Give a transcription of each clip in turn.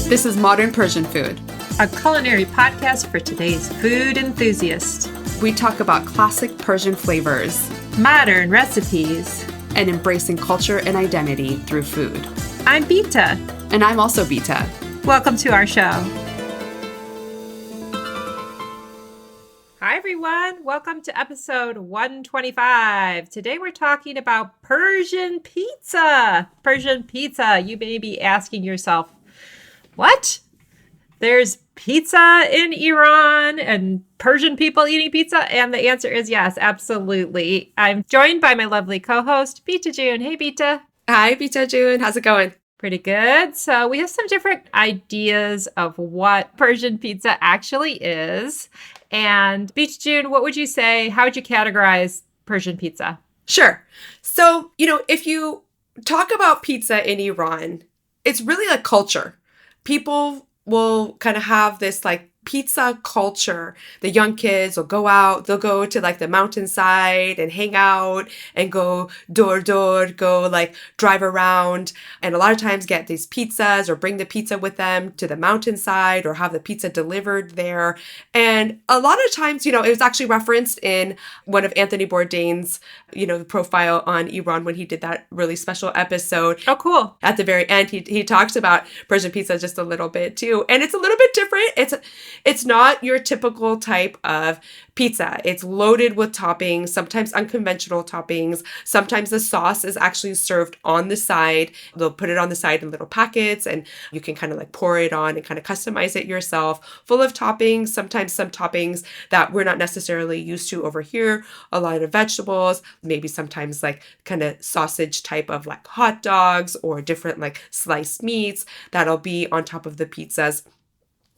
This is Modern Persian Food, a culinary podcast for today's food enthusiast. We talk about classic Persian flavors, modern recipes, and embracing culture and identity through food. I'm Bita. And I'm also Beata. Welcome to our show. Hi, everyone. Welcome to episode 125. Today we're talking about Persian pizza. Persian pizza. You may be asking yourself, what? There's pizza in Iran and Persian people eating pizza? And the answer is yes, absolutely. I'm joined by my lovely co-host, Beata June. Hey, Bita. Hi, Beata June. How's it going? Pretty good. So we have some different ideas of what Persian pizza actually is. And Beata June, what would you say? How would you categorize Persian pizza? Sure. So, if you talk about pizza in Iran, it's really a culture. People will kind of have this pizza culture. The young kids will go out, they'll go to the mountainside and hang out and go door, go drive around. And a lot of times get these pizzas or bring the pizza with them to the mountainside or have the pizza delivered there. And a lot of times, it was actually referenced in one of Anthony Bourdain's, profile on Iran when he did that really special episode. Oh, cool. At the very end, he talks about Persian pizza just a little bit too. And it's a little bit different. It's not your typical type of pizza. It's loaded with toppings, sometimes unconventional toppings. Sometimes the sauce is actually served on the side. They'll put it on the side in little packets and you can kind of pour it on and kind of customize it yourself. Full of toppings, sometimes some toppings that we're not necessarily used to over here. A lot of vegetables, maybe sometimes kind of sausage type of hot dogs or different sliced meats that'll be on top of the pizzas.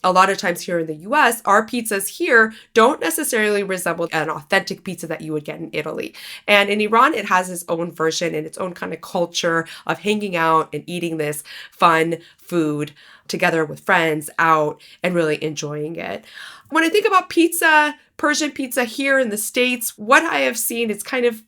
A lot of times here in the US, our pizzas here don't necessarily resemble an authentic pizza that you would get in Italy. And in Iran, it has its own version and its own kind of culture of hanging out and eating this fun food together with friends out and really enjoying it. When I think about pizza, Persian pizza here in the States, what I have seen is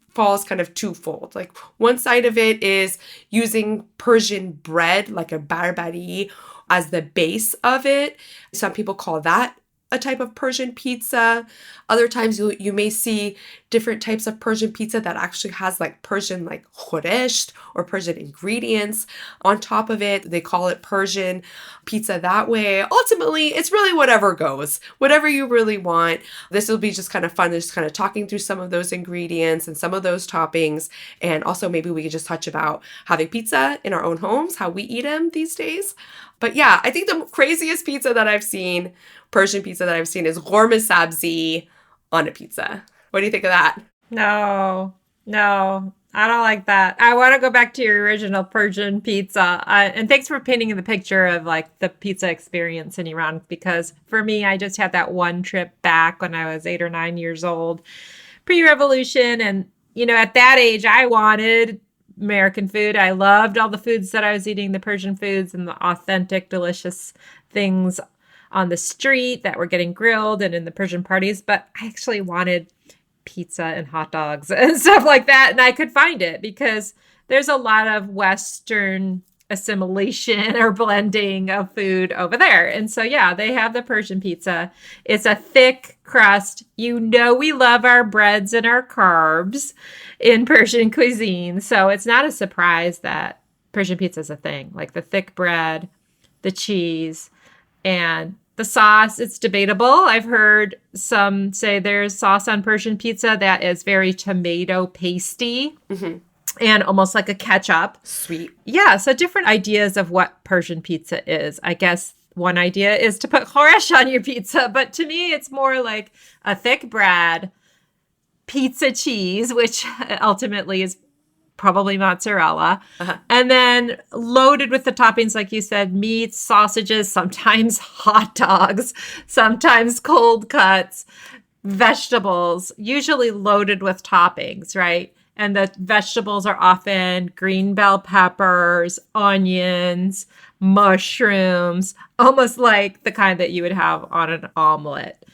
falls twofold. One side of it is using Persian bread, like a barbari, as the base of it. Some people call that a type of Persian pizza. Other times you may see different types of Persian pizza that actually has Persian khoresht or Persian ingredients on top of it. They call it Persian pizza that way. Ultimately, it's really whatever goes, whatever you really want. This will be just kind of fun, just kind of talking through some of those ingredients and some of those toppings. And also maybe we could just touch about having pizza in our own homes, how we eat them these days. But yeah, I think the craziest pizza that I've seen, Persian pizza that I've seen, is ghormeh sabzi on a pizza. What do you think of that? No, I don't like that. I want to go back to your original Persian pizza. And thanks for painting the picture of the pizza experience in Iran, because for me, I just had that one trip back when I was 8 or 9 years old, pre-revolution. And, at that age, I wanted American food. I loved all the foods that I was eating, the Persian foods and the authentic, delicious things on the street that were getting grilled and in the Persian parties. But I actually wanted pizza and hot dogs and stuff like that. And I could find it because there's a lot of Western assimilation or blending of food over there. And so, yeah, they have the Persian pizza. It's a thick crust. We love our breads and our carbs in Persian cuisine. So it's not a surprise that Persian pizza is a thing. The thick bread, the cheese, and the sauce. It's debatable. I've heard some say there's sauce on Persian pizza that is very tomato pasty. Mm-hmm. And almost like a ketchup. Sweet. Yeah, so different ideas of what Persian pizza is. I guess one idea is to put khoresh on your pizza, but to me, it's more like a thick bread, pizza cheese, which ultimately is probably mozzarella, and then loaded with the toppings, like you said, meats, sausages, sometimes hot dogs, sometimes cold cuts, vegetables, usually loaded with toppings, right? And the vegetables are often green bell peppers, onions, mushrooms, almost like the kind that you would have on an omelet.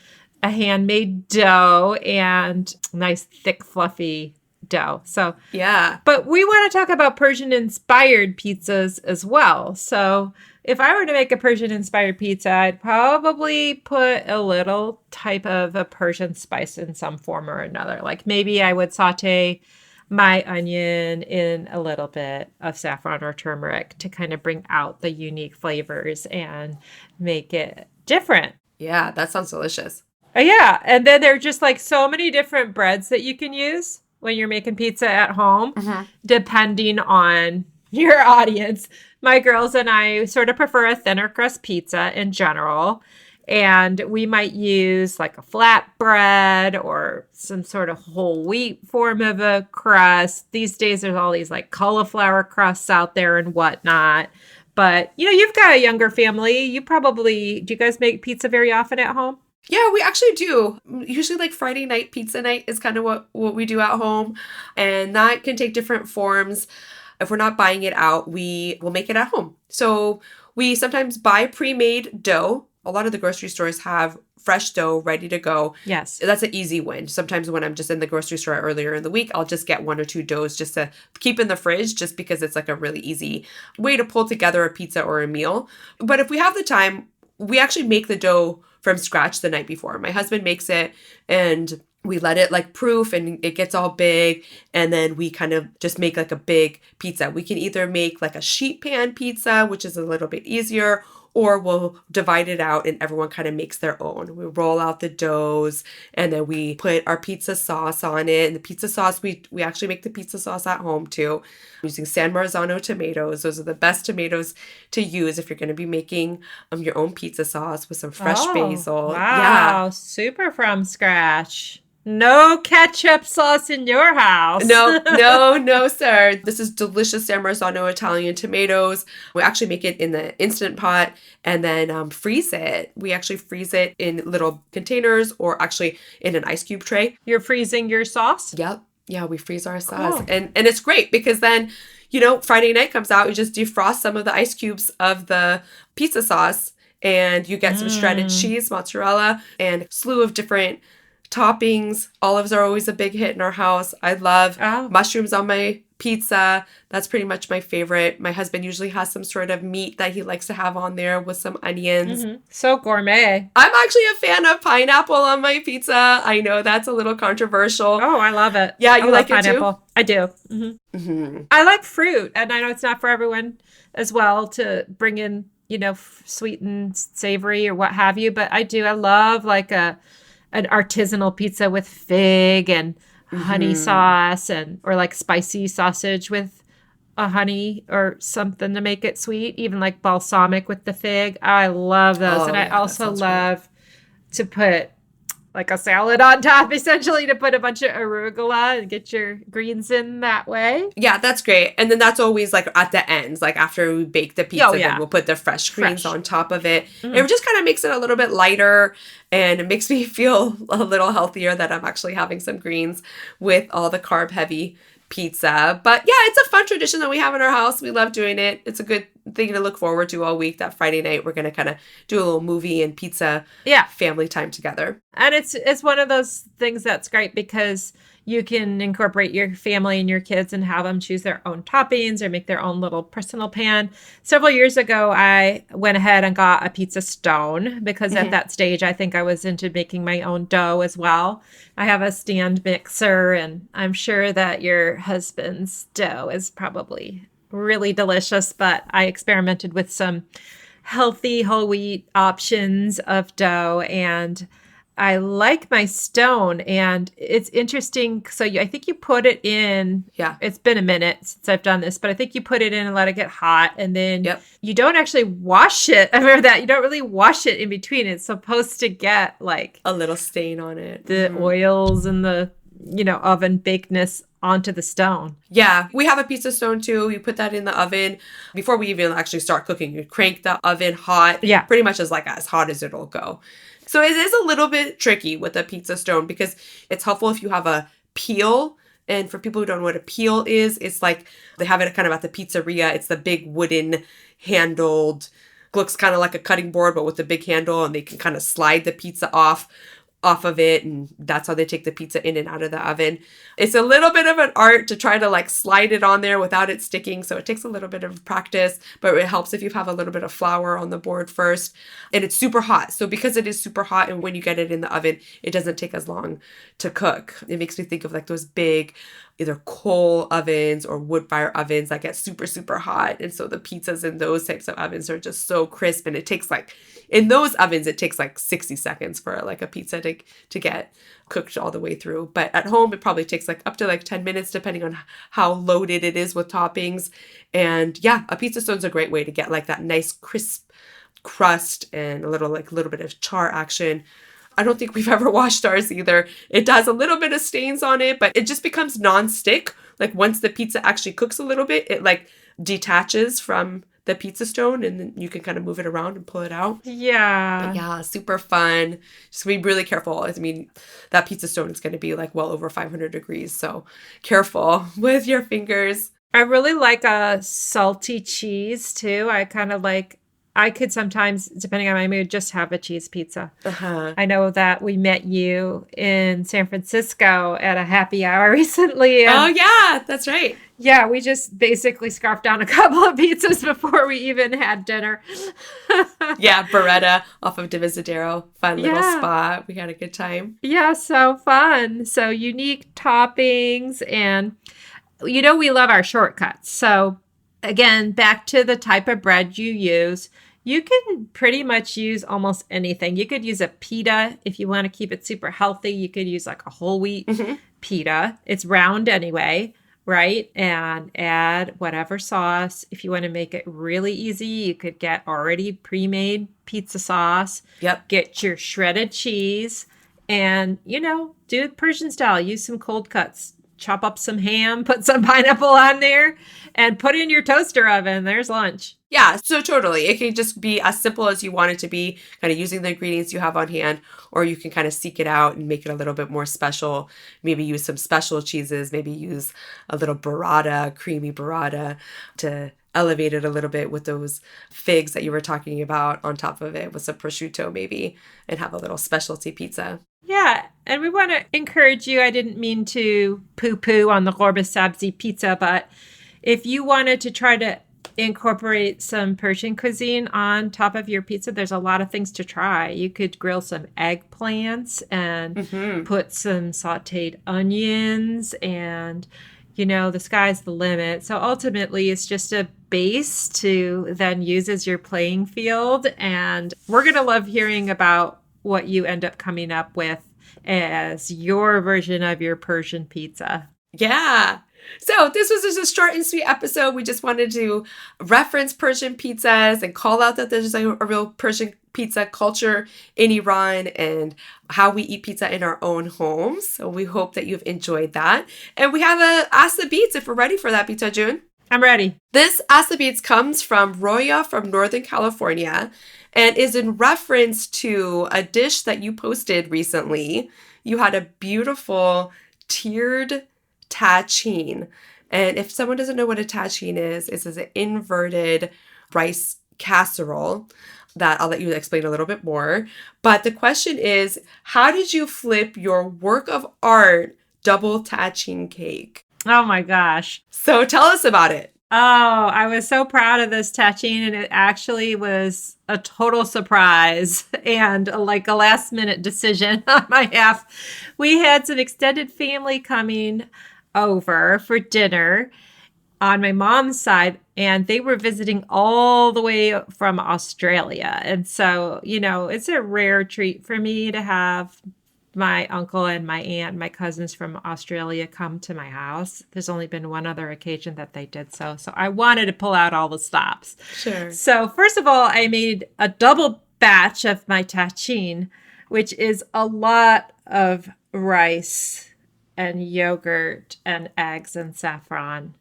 A handmade dough and nice, thick, fluffy dough. So, Yeah. but we want to talk about Persian inspired pizzas as well. So, if I were to make a Persian inspired pizza, I'd probably put a little type of a Persian spice in some form or another. Like maybe I would saute my onion in a little bit of saffron or turmeric to kind of bring out the unique flavors and make it different. Yeah, that sounds delicious. Yeah. And then there are just like so many different breads that you can use when you're making pizza at home, depending on your audience. My girls and I sort of prefer a thinner crust pizza in general. And we might use like a flatbread or some sort of whole wheat form of a crust. These days, there's all these like cauliflower crusts out there and whatnot. But, you know, you've got a younger family. You probably, do you guys make pizza very often at home? Yeah, we actually do. Usually like Friday night pizza night is kind of what we do at home. And that can take different forms. If we're not buying it out, we will make it at home. So we sometimes buy pre-made dough. A lot of the grocery stores have fresh dough ready to go. Yes. That's an easy win. Sometimes when I'm just in the grocery store earlier in the week, I'll just get 1 or 2 doughs just to keep in the fridge, just because it's like a really easy way to pull together a pizza or a meal. But if we have the time, we actually make the dough from scratch the night before. My husband makes it and we let it like proof and it gets all big. And then we kind of just make like a big pizza. We can either make like a sheet pan pizza, which is a little bit easier, or we'll divide it out and everyone kind of makes their own. We roll out the doughs and then we put our pizza sauce on it. And the pizza sauce, we actually make the pizza sauce at home too, using San Marzano tomatoes. Those are the best tomatoes to use if you're going to be making your own pizza sauce with some fresh basil. Wow, Yeah. super from scratch. No ketchup sauce in your house. No, sir. This is delicious San Marzano Italian tomatoes. We actually make it in the Instant Pot and then freeze it. We actually freeze it in little containers or actually in an ice cube tray. You're freezing your sauce? Yep. Yeah, we freeze our sauce. And it's great because then, you know, Friday night comes out, you just defrost some of the ice cubes of the pizza sauce and you get some shredded cheese, mozzarella, and a slew of different toppings. Olives are always a big hit in our house. I love mushrooms on my pizza. That's pretty much my favorite. My husband usually has some sort of meat that he likes to have on there with some onions. So gourmet. I'm actually a fan of pineapple on my pizza. I know that's a little controversial. Oh, I love it. Yeah, you like it pineapple too? I do. I like fruit, and I know it's not for everyone as well to bring in, you know, sweet and savory or what have you, but I do. I love like an artisanal pizza with fig and honey sauce or like spicy sausage with a honey or something to make it sweet, even like balsamic with the fig. I love those. I also love to put like a salad on top, essentially, to put a bunch of arugula and get your greens in that way. Yeah, that's great. And then that's always like at the end, like after we bake the pizza, then we'll put the fresh greens on top of it. It just kind of makes it a little bit lighter and it makes me feel a little healthier that I'm actually having some greens with all the carb heavy pizza. But yeah, it's a fun tradition that we have in our house. We love doing it. It's a good thing to look forward to all week. That Friday night, we're going to kind of do a little movie and pizza family time together. And it's one of those things that's great because you can incorporate your family and your kids and have them choose their own toppings or make their own little personal pan. Several years ago, I went ahead and got a pizza stone because at that stage, I think I was into making my own dough as well. I have a stand mixer, and I'm sure that your husband's dough is probably really delicious, but I experimented with some healthy whole wheat options of dough, and I like my stone. And it's interesting. So I think you put it in. Yeah. It's been a minute since I've done this, but I think you put it in and let it get hot. And then you don't actually wash it. I remember that. You don't really wash it in between. It's supposed to get like a little stain on it. The oils and the, oven bakedness onto the stone. Yeah, we have a pizza stone too. You put that in the oven before we even actually start cooking. You crank the oven hot. Yeah. Pretty much as hot as it'll go. So it is a little bit tricky with a pizza stone because it's helpful if you have a peel. And for people who don't know what a peel is, it's like they have it kind of at the pizzeria. It's the big wooden handled, looks kind of like a cutting board, but with a big handle, and they can kind of slide the pizza off off of it, and that's how they take the pizza in and out of the oven. It's a little bit of an art to try to like slide it on there without it sticking, so it takes a little bit of practice, but it helps if you have a little bit of flour on the board first. And it's super hot, so because it is super hot, and when you get it in the oven, it doesn't take as long to cook. It makes me think of like those big either coal ovens or wood fire ovens that get super, super hot. And so the pizzas in those types of ovens are just so crisp. And it takes like, in those ovens, it takes like 60 seconds for like a pizza to get cooked all the way through. But at home, it probably takes like up to like 10 minutes, depending on how loaded it is with toppings. And yeah, a pizza stone's a great way to get like that nice crisp crust and a little bit of char action. I don't think we've ever washed ours either. It does a little bit of stains on it, but it just becomes non-stick. Like once the pizza actually cooks a little bit, it like detaches from the pizza stone, and then you can kind of move it around and pull it out. Yeah. But yeah, super fun. Just be really careful. I mean, that pizza stone is going to be like well over 500 degrees. So careful with your fingers. I really like a salty cheese too. I could sometimes, depending on my mood, just have a cheese pizza. I know that we met you in San Francisco at a happy hour recently. Oh, yeah, that's right. Yeah, we just basically scarfed down a couple of pizzas before we even had dinner. Yeah, Beretta off of Divisadero. Fun little spot. We had a good time. Yeah, so fun. So unique toppings, and we love our shortcuts. So again, back to the type of bread you use. You can pretty much use almost anything. You could use a pita if you want to keep it super healthy. You could use like a whole wheat pita. It's round anyway, right? And add whatever sauce. If you want to make it really easy, you could get already pre-made pizza sauce. Yep. Get your shredded cheese and, do it Persian style. Use some cold cuts. Chop up some ham, put some pineapple on there, and put it in your toaster oven. There's lunch. Yeah, so totally. It can just be as simple as you want it to be, kind of using the ingredients you have on hand, or you can kind of seek it out and make it a little bit more special. Maybe use some special cheeses, maybe use a little burrata, creamy burrata to elevate it a little bit with those figs that you were talking about on top of it with some prosciutto maybe, and have a little specialty pizza. Yeah, and we want to encourage you. I didn't mean to poo-poo on the Ghorba Sabzi pizza, but if you wanted to try to incorporate some Persian cuisine on top of your pizza, there's a lot of things to try. You could grill some eggplants and put some sauteed onions, and the sky's the limit. So ultimately, it's just a base to then use as your playing field. And we're going to love hearing about what you end up coming up with as your version of your Persian pizza. Yeah. So this was just a short and sweet episode. We just wanted to reference Persian pizzas and call out that there's a real Persian pizza culture in Iran and how we eat pizza in our own homes. So we hope that you've enjoyed that. And we have a Ask the Beats if we're ready for that, Bita June. I'm ready. This Ask the Beats comes from Roya from Northern California and is in reference to a dish that you posted recently. You had a beautiful tiered tagine. And if someone doesn't know what a tagine is, it's an inverted rice casserole that I'll let you explain a little bit more. But the question is, how did you flip your work of art double tagine cake? Oh my gosh. So tell us about it. Oh, I was so proud of this tagine, and it actually was a total surprise and like a last minute decision on my half. We had some extended family coming over for dinner on my mom's side, and they were visiting all the way from Australia. And so, it's a rare treat for me to have my uncle and my aunt, my cousins from Australia come to my house. There's only been one other occasion that they did so. So I wanted to pull out all the stops. Sure. So first of all, I made a double batch of my tagine, which is a lot of rice and yogurt and eggs and saffron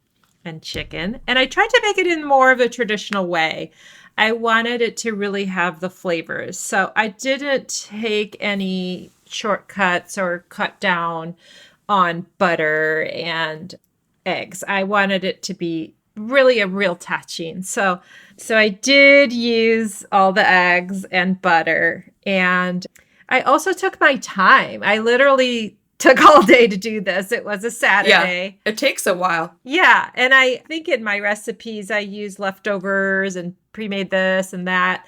and chicken. And I tried to make it in more of a traditional way. I wanted it to really have the flavors. So I didn't take any shortcuts or cut down on butter and eggs. I wanted it to be really a real tagine. So I did use all the eggs and butter, and I also took my time. I literally took all day to do this. It was a Saturday. Yeah, it takes a while. Yeah. And I think in my recipes, I use leftovers and pre-made this and that.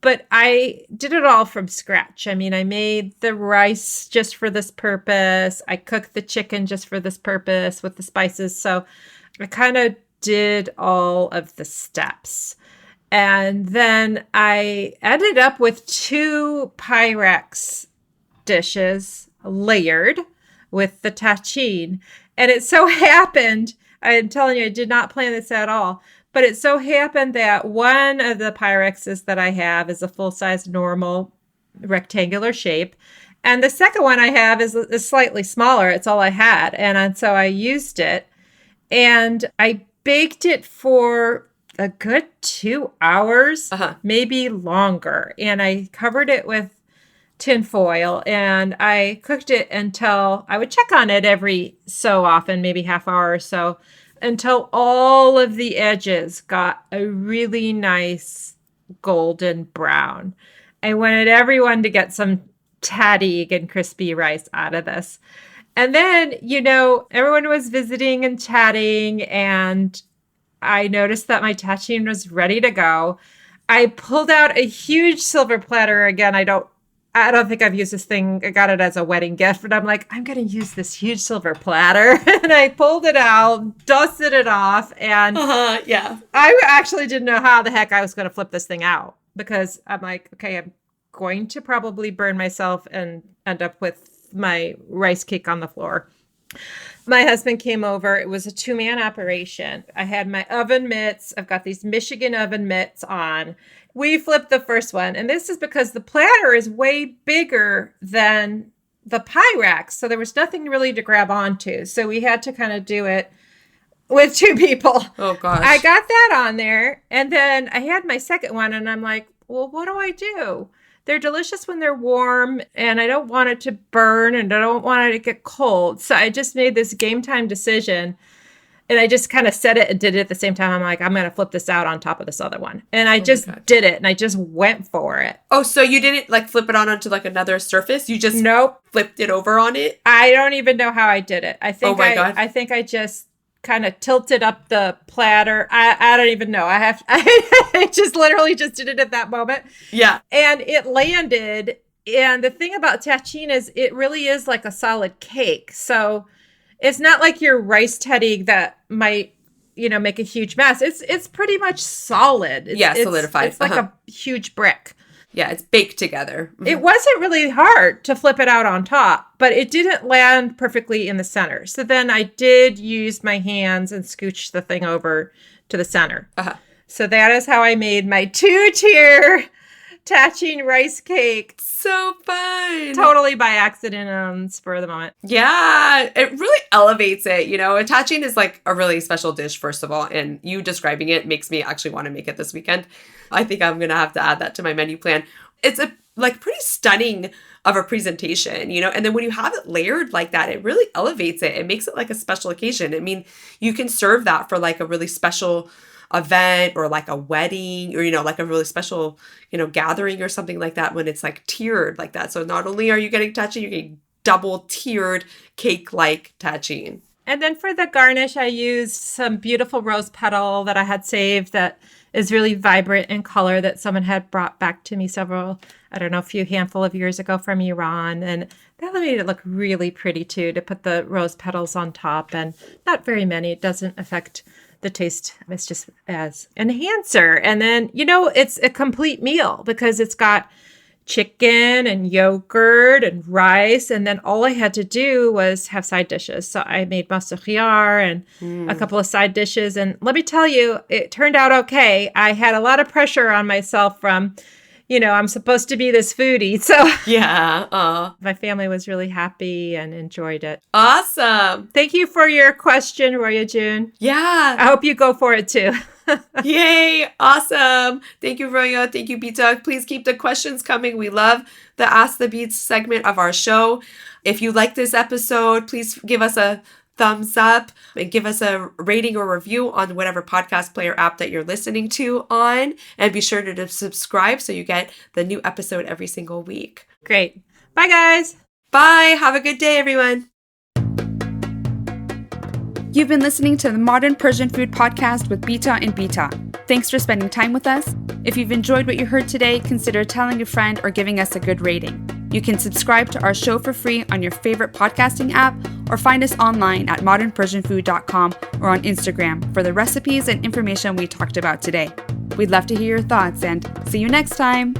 But I did it all from scratch. I mean, I made the rice just for this purpose. I cooked the chicken just for this purpose with the spices. So I kind of did all of the steps. And then I ended up with 2 Pyrex dishes layered with the tagine. And it so happened, I'm telling you, I did not plan this at all. But it so happened that one of the Pyrexes that I have is a full-size normal rectangular shape. And the second one I have is slightly smaller. It's all I had. And so I used it. And I baked it for a good 2 hours, maybe longer. And I covered it with tin foil. And I cooked it until I would check on it every so often, maybe half hour or so, until all of the edges got a really nice golden brown. I wanted everyone to get some tahdig and crispy rice out of this. And then, everyone was visiting and chatting, and I noticed that my tagine was ready to go. I pulled out a huge silver platter. Again, I don't think I've used this thing. I got it as a wedding gift, but I'm like, I'm going to use this huge silver platter. And I pulled it out, dusted it off. And yeah, I actually didn't know how the heck I was going to flip this thing out, because I'm like, okay, I'm going to probably burn myself and end up with my rice cake on the floor. My husband came over. It was a 2-man operation. I had my oven mitts. I've got these Michigan oven mitts on. We flipped the first one. And this is because the platter is way bigger than the Pyrex. So there was nothing really to grab onto. So we had to kind of do it with 2 people. Oh, gosh. I got that on there. And then I had my second one. And I'm like, well, what do I do? They're delicious when they're warm, and I don't want it to burn, and I don't want it to get cold. So I just made this game time decision, and I just kind of said it and did it at the same time. I'm like, I'm going to flip this out on top of this other one. And I just did it, and I just went for it. Oh, so you didn't flip it onto another surface? You just flipped it over on it? I don't even know how I did it. I think God. I think I just kind of tilted up the platter. I don't even know. I just literally just did it at that moment. Yeah. And it landed. And the thing about tagine is it really is like a solid cake. So it's not like your rice tahdig that might, make a huge mess. It's pretty much solid. Solidified. It's like a huge brick. Yeah, it's baked together. Mm-hmm. It wasn't really hard to flip it out on top, but it didn't land perfectly in the center. So then I did use my hands and scooch the thing over to the center. So that is how I made my 2-tier tagine rice cake. So fun. Totally by accident on the spur of the moment. Yeah, it really elevates it. Tagine is a really special dish, first of all, and you describing it makes me actually want to make it this weekend. I think I'm going to have to add that to my menu plan. It's a pretty stunning of a presentation, and then when you have it layered like that, it really elevates it. It makes it like a special occasion. I mean, you can serve that for a really special event or a wedding or, a really special, gathering or something like that when it's tiered like that. So not only are you getting tagine, you're getting double tiered cake-like tagine. And then for the garnish, I used some beautiful rose petal that I had saved that is really vibrant in color that someone had brought back to me a few handful of years ago from Iran. And that made it look really pretty too, to put the rose petals on top, and not very many. It doesn't affect the taste. It's just as enhancer. And then, it's a complete meal because it's got chicken and yogurt and rice. And then all I had to do was have side dishes. So I made mousse khiyar and a couple of side dishes. And let me tell you, it turned out okay. I had a lot of pressure on myself from, I'm supposed to be this foodie. So yeah, my family was really happy and enjoyed it. Awesome. Thank you for your question, Roya June. Yeah. I hope you go for it too. Yay. Awesome. Thank you, Roya. Thank you, Bita. Please keep the questions coming. We love the Ask the Beats segment of our show. If you like this episode, please give us a thumbs up and give us a rating or review on whatever podcast player app that you're listening to on. And be sure to subscribe so you get the new episode every single week. Great. Bye, guys. Bye. Have a good day, everyone. You've been listening to the Modern Persian Food Podcast with Bita and Bita. Thanks for spending time with us. If you've enjoyed what you heard today, consider telling a friend or giving us a good rating. You can subscribe to our show for free on your favorite podcasting app or find us online at modernpersianfood.com or on Instagram for the recipes and information we talked about today. We'd love to hear your thoughts and see you next time.